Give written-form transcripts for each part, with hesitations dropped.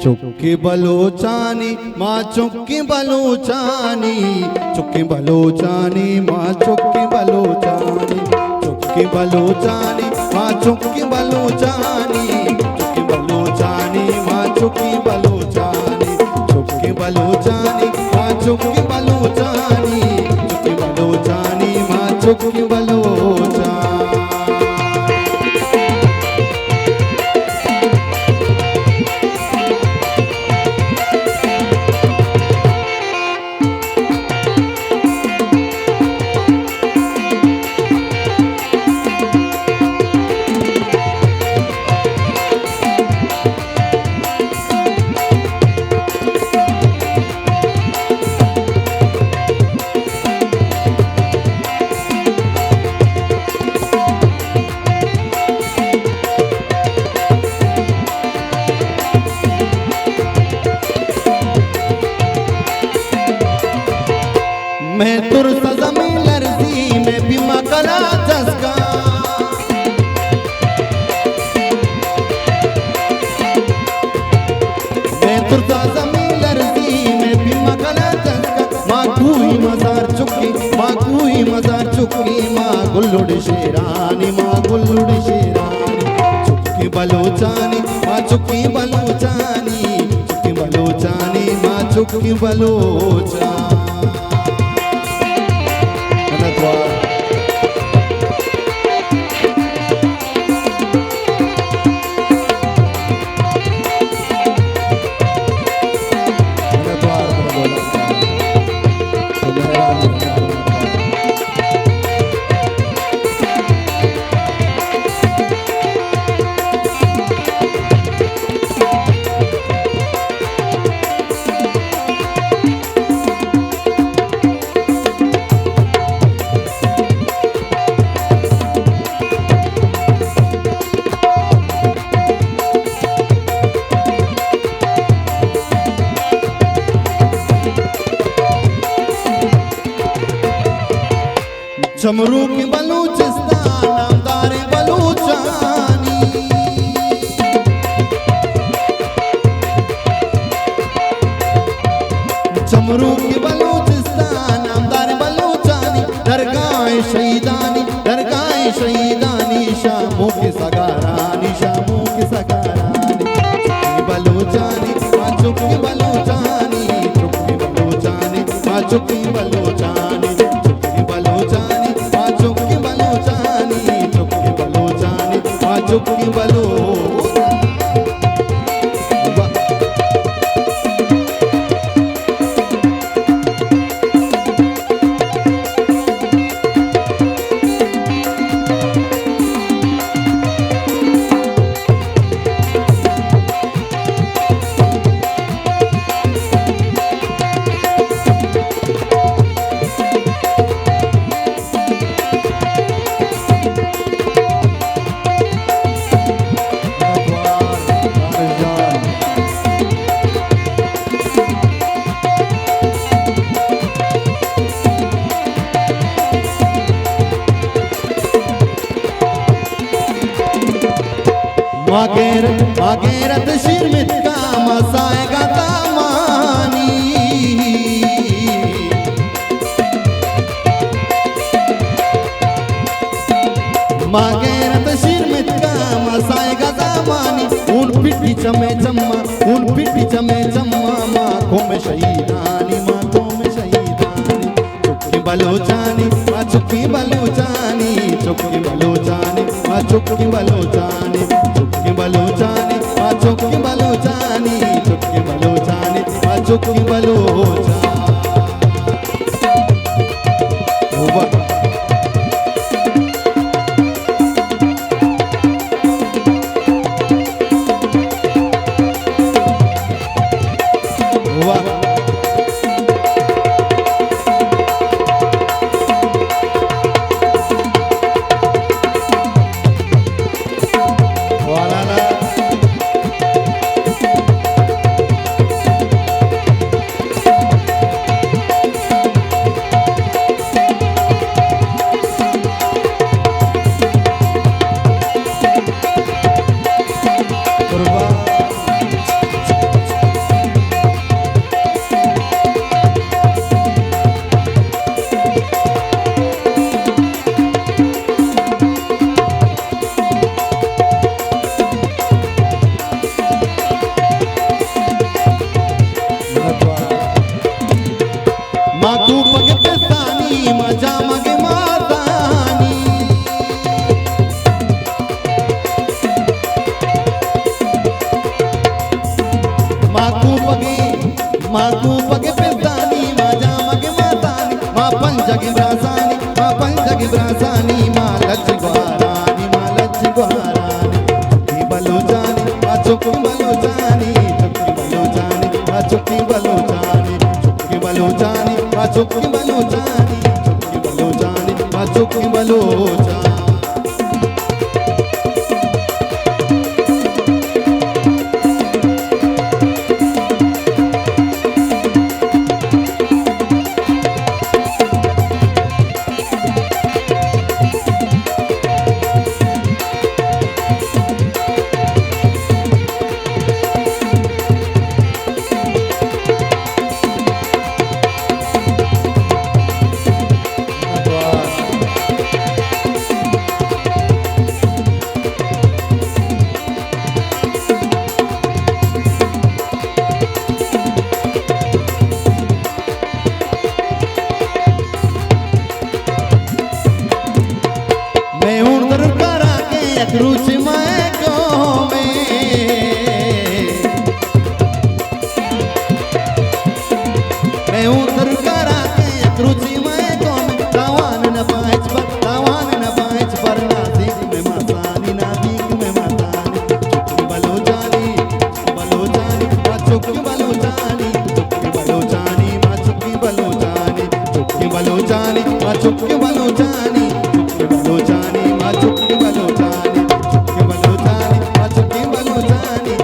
चुक्की बलोचानी माँ चुक्की बलोचानी, चुक्की बलोचानी माँ चुक्की बलोचानी, चुक्की बलोचानी माँ चुक्की बलोचानी, चुक्की बलोचानी माँ चुक्की बलोचानी, चुक्की बलोचानी माँ चुक्की बलोचानी, चुक्की बलोचानी माँ चुक्की बलोचानी। मैं तुर सजमी लर्जी में बीमा करा जसका, मैं तुर सजमी लर्जी में बीमा करा जसका। माँ कुई मजार चुकी, माँ कुई मजार चुकी, माँ गुल्लुड़ शेरानी, माँ गुल्लुड़ शेरानी, चुक्की बलोचानी माँ चुक्की बलोचानी, चुक्की बलोचानी माँ चुक्की बलोचानी। चमरू की बलूचिस्तान नामदारे बलूचानी, चमरू की बलूचिस्तान नामदारे बलूचानी, दरगाह शहीदानी, दरगाह शहीदानी, शामों की सगारानी, शामों की सगारानी, चुक्की बलूचानी माँ चुक्की बलूचानी, चुक्की बलूचानी माँ चुक्की बलूचानी, चुक्की बलो। मागेरत शिरमित का मसाएगा दामानी, मागेरत शिरमित का मसाएगा दामानी, उन पिटी चमे चम्मा, उन पिटी चमे चम्मा, माखों में शहीदानी, माखों में शहीदानी, चुक्की बलोचानी माँ चुक्की बलोचानी, चुक्की बलोचानी माँ चुक्की बलोचानी, चुक्की बलोचानी माँ चुक्की बलोचानी, चुक्की बलोचानी माँ चुक्की बलोचानी। माकू पगे पिलतानी माझ्या मगे मातानी मा पंजगी ब्रासानी मा पंजगी ब्रासानी मा लज्जी ग्वारानी मा लज्जी ग्वारानी चुक्की बलूचानी मा चुक्की बलूचानी चुक्की बलूचानी चुक्की बलूचानी मा चुक्की बलूचानी चुक्की बलूचानी मा चुक्की बलूचानी रुचि मैं को मैं उधर करा के रुचि मैं को तावान न पाँच पर नासिक में मसानी नासिक में मसानी चुक्की बलूचानी मा चुक्की बलूचानी चुक्की बलूचानी मा चुक्की बलूचानी चुक्की बलूचानी मा चुक्की बलूचानी चुक्की बलूचानी मा चुक्की बलूचानी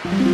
Thank you.